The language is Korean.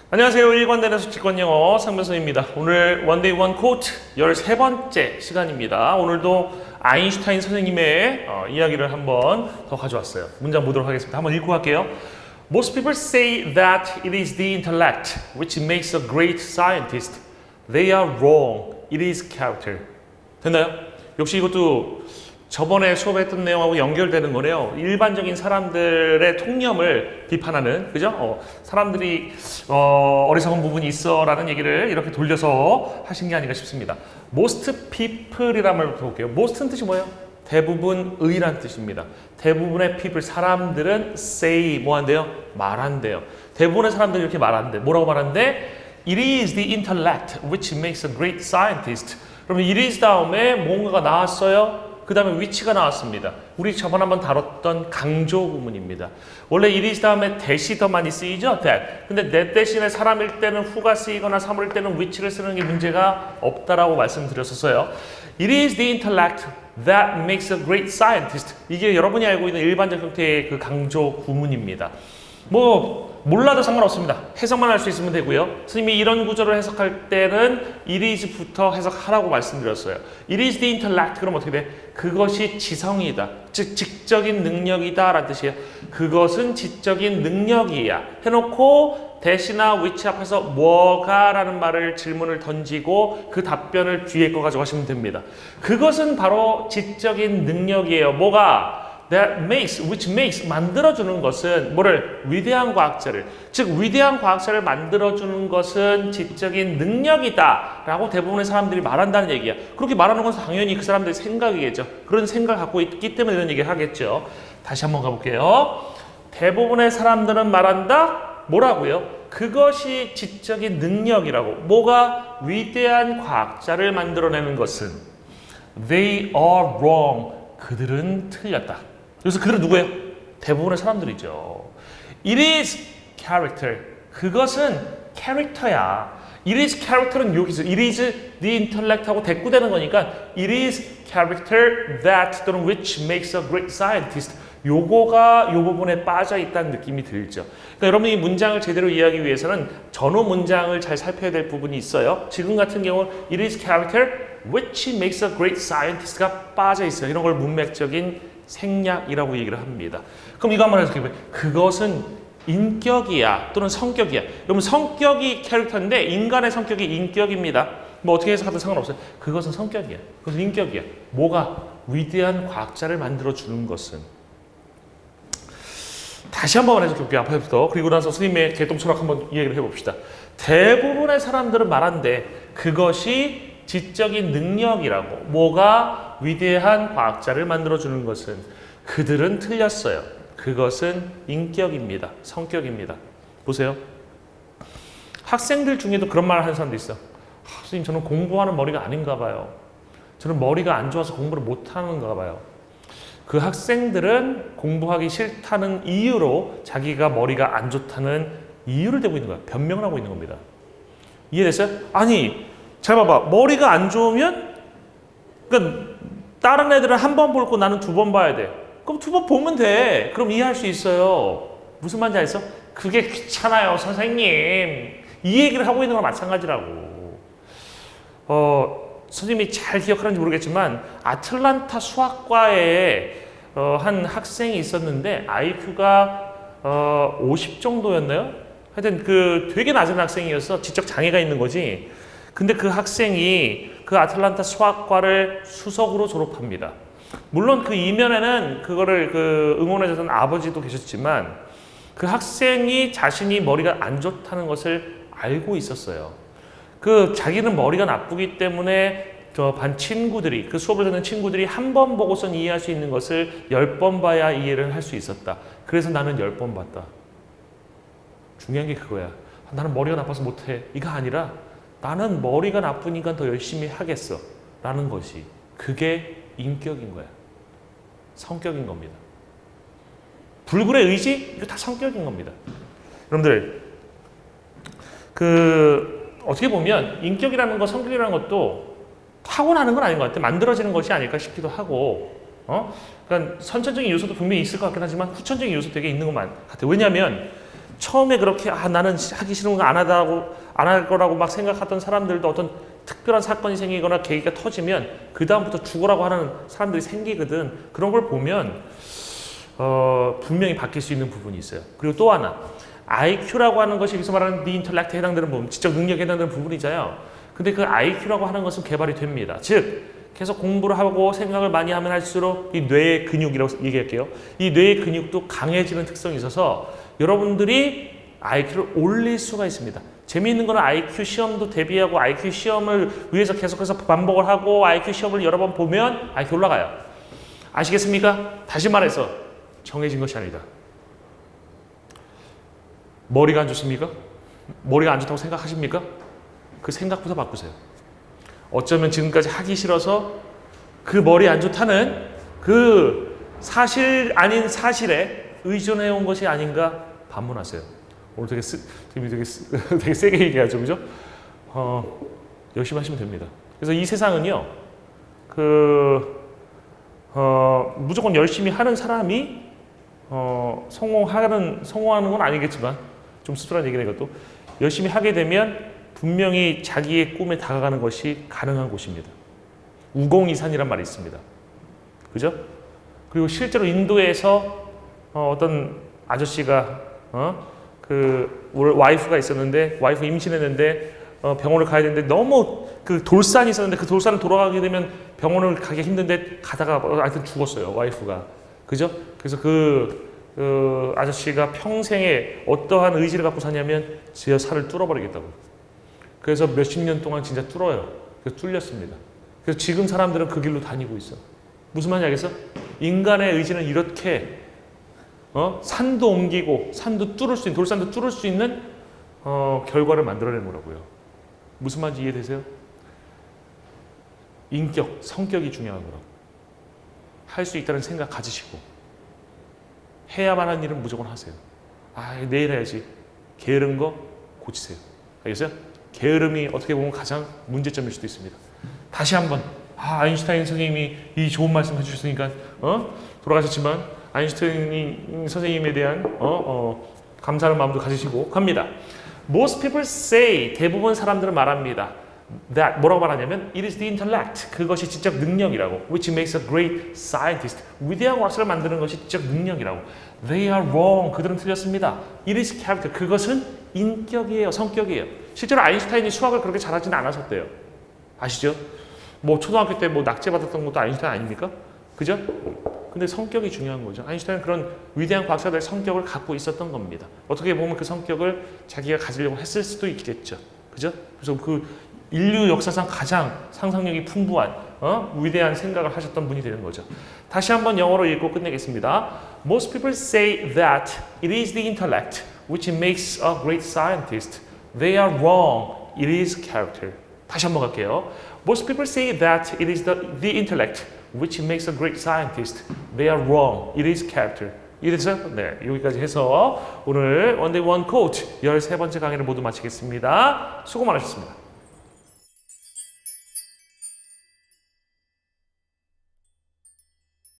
안녕하세요. 일관되는 직관영어 상면서입니다. 오늘 원데이 원 코트 13번째 시간입니다. 오늘도 아인슈타인 선생님의 이야기를 한번 더 가져왔어요. 문장 보도록 하겠습니다. 한번 읽고 갈게요. Most people say that it is the intellect which makes a great scientist. They are wrong. It is character. 됐나요? 역시 이것도 저번에 수업했던 내용하고 연결되는 거네요. 일반적인 사람들의 통념을 비판하는, 그죠? 사람들이 어리석은 부분이 있어라는 얘기를 이렇게 돌려서 하신 게 아닌가 싶습니다. Most people이라는 말부터 볼게요. Most는 뜻이 뭐예요? 대부분의란 뜻입니다. 대부분의 people, 사람들은 say 뭐 한대요? 말한대요. 대부분의 사람들이 이렇게 말한대. 뭐라고 말한대? It is the intellect which makes a great scientist. 그러면 it is 다음에 뭔가가 나왔어요? 그 다음에 which가 나왔습니다. 우리 저번 한번 다뤘던 강조 구문입니다. 원래 it is 다음에 that이 더 많이 쓰이죠? that. 근데 that 대신에 사람일 때는 who가 쓰이거나 사물일 때는 which를 쓰는 게 문제가 없다라고 말씀드렸었어요. It is the intellect that makes a great scientist. 이게 여러분이 알고 있는 일반적 형태의 그 강조 구문입니다. 몰라도 상관없습니다. 해석만 할 수 있으면 되고요. 선생님이 이런 구조를 해석할 때는 it is부터 해석하라고 말씀드렸어요. It is the intellect. 그럼 어떻게 돼? 그것이 지성이다. 즉 지적인 능력이다 라는 뜻이에요. 그것은 지적인 능력이야. 해놓고 대시나 which 앞에서 뭐가 라는 말을 질문을 던지고 그 답변을 뒤에 거 가져가시면 됩니다. 그것은 바로 지적인 능력이에요. 뭐가? That makes, which makes, 만들어주는 것은 뭐를? 위대한 과학자를. 즉 위대한 과학자를 만들어주는 것은 지적인 능력이다 라고 대부분의 사람들이 말한다는 얘기야. 그렇게 말하는 것은 당연히 그 사람들의 생각이겠죠. 그런 생각을 갖고 있기 때문에 이런 얘기를 하겠죠. 다시 한번 가볼게요. 대부분의 사람들은 말한다? 뭐라고요? 그것이 지적인 능력이라고. 뭐가? 위대한 과학자를 만들어내는 것은 They are wrong. 그들은 틀렸다. 그래서 그들은 누구예요? 대부분의 사람들이죠. It is character. 그것은 캐릭터야. It is character는 여기서 It is the intellect하고 대꾸되는 거니까 It is character that 또는 which makes a great scientist. 요거가 요 부분에 빠져 있다는 느낌이 들죠. 그러니까 여러분이 이 문장을 제대로 이해하기 위해서는 전후 문장을 잘 살펴야 될 부분이 있어요. 지금 같은 경우는 It is character which makes a great scientist가 빠져 있어요. 이런 걸 문맥적인 생략이라고 얘기를 합니다. 그럼 이거 한번 해석해 보세요. 그것은 인격이야 또는 성격이야. 여러분 성격이 캐릭터인데 인간의 성격이 인격입니다. 뭐 어떻게 해석하든 상관없어요. 그것은 성격이야. 그것은 인격이야. 뭐가? 위대한 과학자를 만들어주는 것은. 다시 한번 해석해 볼게요. 앞에부터. 그리고 나서 스님의 개똥철학 한번 이야기를 해봅시다. 대부분의 사람들은 말한대. 그것이 지적인 능력이라고. 뭐가? 위대한 과학자를 만들어주는 것은. 그들은 틀렸어요. 그것은 인격입니다. 성격입니다. 보세요. 학생들 중에도 그런 말을 하는 사람도 있어. 선생님 저는 공부하는 머리가 아닌가 봐요. 저는 머리가 안 좋아서 공부를 못하는가 봐요. 그 학생들은 공부하기 싫다는 이유로 자기가 머리가 안 좋다는 이유를 대고 있는 거야. 변명을 하고 있는 겁니다. 이해됐어요? 아니 잘 봐봐. 머리가 안 좋으면 그러니까 다른 애들은 한 번 볼 거 나는 두 번 봐야 돼. 그럼 두 번 보면 돼. 그럼 이해할 수 있어요. 무슨 말인지 알겠어? 그게 귀찮아요 선생님. 이 얘기를 하고 있는 거랑 마찬가지라고. 선생님이 잘 기억하는지 모르겠지만 아틀란타 수학과에 한 학생이 있었는데 IQ가 50 정도였나요? 하여튼 그 되게 낮은 학생이어서 지적 장애가 있는 거지. 근데 그 학생이 그 아틀란타 수학과를 수석으로 졸업합니다. 물론 그 이면에는 그거를 응원해줬던 아버지도 계셨지만 그 학생이 자신이 머리가 안 좋다는 것을 알고 있었어요. 자기는 머리가 나쁘기 때문에 저 반 친구들이, 그 수업을 듣는 친구들이 한 번 보고선 이해할 수 있는 것을 10번 봐야 이해를 할 수 있었다. 그래서 나는 10번 봤다. 중요한 게 그거야. 나는 머리가 나빠서 못해. 이거 아니라 나는 머리가 나쁘니까 더 열심히 하겠어. 라는 것이. 그게 인격인 거야. 성격인 겁니다. 불굴의 의지? 이거 다 성격인 겁니다. 여러분들, 어떻게 보면 인격이라는 것, 성격이라는 것도 타고나는 건 아닌 것 같아요. 만들어지는 것이 아닐까 싶기도 하고, 그러니까 선천적인 요소도 분명히 있을 것 같긴 하지만 후천적인 요소 되게 있는 것만 같아요. 왜냐하면 처음에 그렇게 나는 하기 싫은 거 안 할 거라고 막 생각하던 사람들도 어떤 특별한 사건이 생기거나 계기가 터지면 그 다음부터 죽으라고 하는 사람들이 생기거든. 그런 걸 보면 분명히 바뀔 수 있는 부분이 있어요. 그리고 또 하나 IQ라고 하는 것이 여기서 말하는 the intellect에 해당되는 부분, 지적 능력에 해당되는 부분이잖아요. 근데 그 IQ라고 하는 것은 개발이 됩니다. 즉 계속 공부를 하고 생각을 많이 하면 할수록 이 뇌의 근육이라고 얘기할게요. 이 뇌의 근육도 강해지는 특성이 있어서 여러분들이 IQ를 올릴 수가 있습니다. 재미있는 거는 IQ 시험도 대비하고 IQ 시험을 위해서 계속해서 반복을 하고 IQ 시험을 여러 번 보면 IQ 올라가요. 아시겠습니까? 다시 말해서 정해진 것이 아니다. 머리가 안 좋습니까? 머리가 안 좋다고 생각하십니까? 그 생각부터 바꾸세요. 어쩌면 지금까지 하기 싫어서 그 머리 안 좋다는 그 사실 아닌 사실에 의존해온 것이 아닌가 반문하세요. 오늘 되게 세게 얘기하죠, 그죠? 열심히 하시면 됩니다. 그래서 이 세상은요, 무조건 열심히 하는 사람이 성공하는 건 아니겠지만 좀 씁쓸한 얘기네 이것도. 열심히 하게 되면 분명히 자기의 꿈에 다가가는 것이 가능한 곳입니다. 우공이산이란 말이 있습니다. 그죠? 그리고 실제로 인도에서 어떤 아저씨가 와이프가 있었는데 와이프 임신했는데 병원을 가야 되는데 너무 그 돌산이 있었는데 그 돌산을 돌아가게 되면 병원을 가기 힘든데 가다가 하여튼 죽었어요, 와이프가. 그죠? 그래서 그 아저씨가 평생에 어떠한 의지를 갖고 사냐면 제 살을 뚫어버리겠다고. 그래서 몇십 년 동안 진짜 뚫어요. 그래서 뚫렸습니다. 그래서 지금 사람들은 그 길로 다니고 있어. 무슨 말인지 알겠어? 인간의 의지는 이렇게 산도 옮기고 산도 뚫을 수 있는, 돌산도 뚫을 수 있는 결과를 만들어내는 거라고요. 무슨 말인지 이해되세요? 인격, 성격이 중요한 거라고. 할 수 있다는 생각 가지시고 해야만 하는 일은 무조건 하세요. 내일 해야지. 게으른 거 고치세요. 알겠어요? 게으름이 어떻게 보면 가장 문제점일 수도 있습니다. 다시 한번 아인슈타인 선생님이 이 좋은 말씀 해주셨으니까 돌아가셨지만 아인슈타인 선생님에 대한 감사하는 마음도 가지시고 갑니다. Most people say, 대부분 사람들은 말합니다. That 뭐라고 말하냐면 it is the intellect, 그것이 지적 능력이라고. Which makes a great scientist, 위대한 과학자를 만드는 것이 지적 능력이라고. They are wrong, 그들은 틀렸습니다. It is character, 그것은 인격이에요, 성격이에요. 실제로 아인슈타인이 수학을 그렇게 잘하지는 않았었대요. 아시죠? 뭐 초등학교 때 뭐 낙제 받았던 것도 아인슈타인 아닙니까? 그죠? 근데 성격이 중요한 거죠. 아인슈타인은 그런 위대한 과학자들의 성격을 갖고 있었던 겁니다. 어떻게 보면 그 성격을 자기가 가지려고 했을 수도 있겠죠. 그죠? 그래서 그 인류 역사상 가장 상상력이 풍부한 위대한 생각을 하셨던 분이 되는 거죠. 다시 한번 영어로 읽고 끝내겠습니다. Most people say that it is the intellect which makes a great scientist. They are wrong. It is character. 다시 한번 갈게요. Most people say that it is the intellect which makes a great scientist. They are wrong. It is character. 이해됐어요? 네, 여기까지 해서 오늘 원데이 원 코트 13번째 강의를 모두 마치겠습니다. 수고 많으셨습니다.